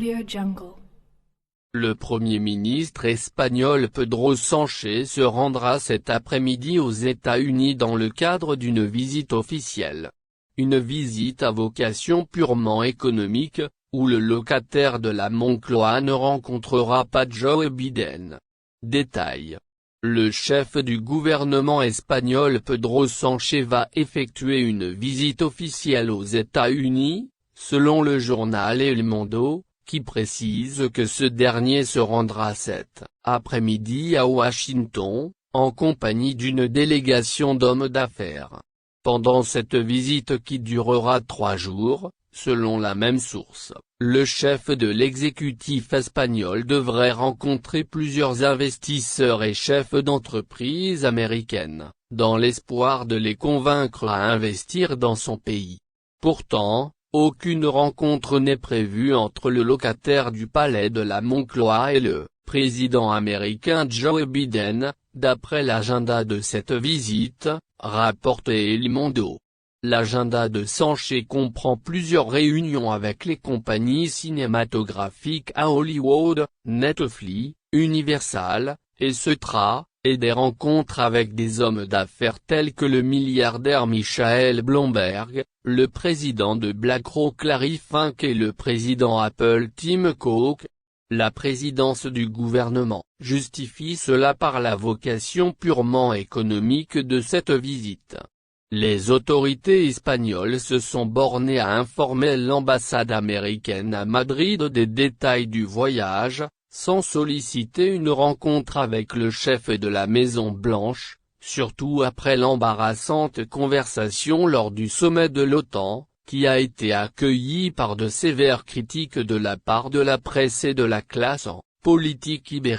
AudioJungle. Le Premier ministre espagnol Pedro Sánchez se rendra cet après-midi aux États-Unis dans le cadre d'une visite officielle. Une visite à vocation purement économique, où le locataire de la Moncloa ne rencontrera pas Joe Biden. Détail. Le chef du gouvernement espagnol Pedro Sánchez va effectuer une visite officielle aux États-Unis, selon le journal El Mundo, qui précise que ce dernier se rendra cet après-midi à Washington, en compagnie d'une délégation d'hommes d'affaires. Pendant cette visite qui durera 3 jours, selon la même source, le chef de l'exécutif espagnol devrait rencontrer plusieurs investisseurs et chefs d'entreprise américaines, dans l'espoir de les convaincre à investir dans son pays. Pourtant, aucune rencontre n'est prévue entre le locataire du palais de la Moncloa et le président américain Joe Biden, d'après l'agenda de cette visite, rapporte El Mundo. L'agenda de Sánchez comprend plusieurs réunions avec les compagnies cinématographiques à Hollywood, Netflix, Universal, etc., et des rencontres avec des hommes d'affaires tels que le milliardaire Michael Bloomberg, le président de BlackRock Larry Fink et le président Apple Tim Cook. La présidence du gouvernement justifie cela par la vocation purement économique de cette visite. Les autorités espagnoles se sont bornées à informer l'ambassade américaine à Madrid des détails du voyage, sans solliciter une rencontre avec le chef de la Maison-Blanche, surtout après l'embarrassante conversation lors du sommet de l'OTAN, qui a été accueilli par de sévères critiques de la part de la presse et de la classe en politique ibérique.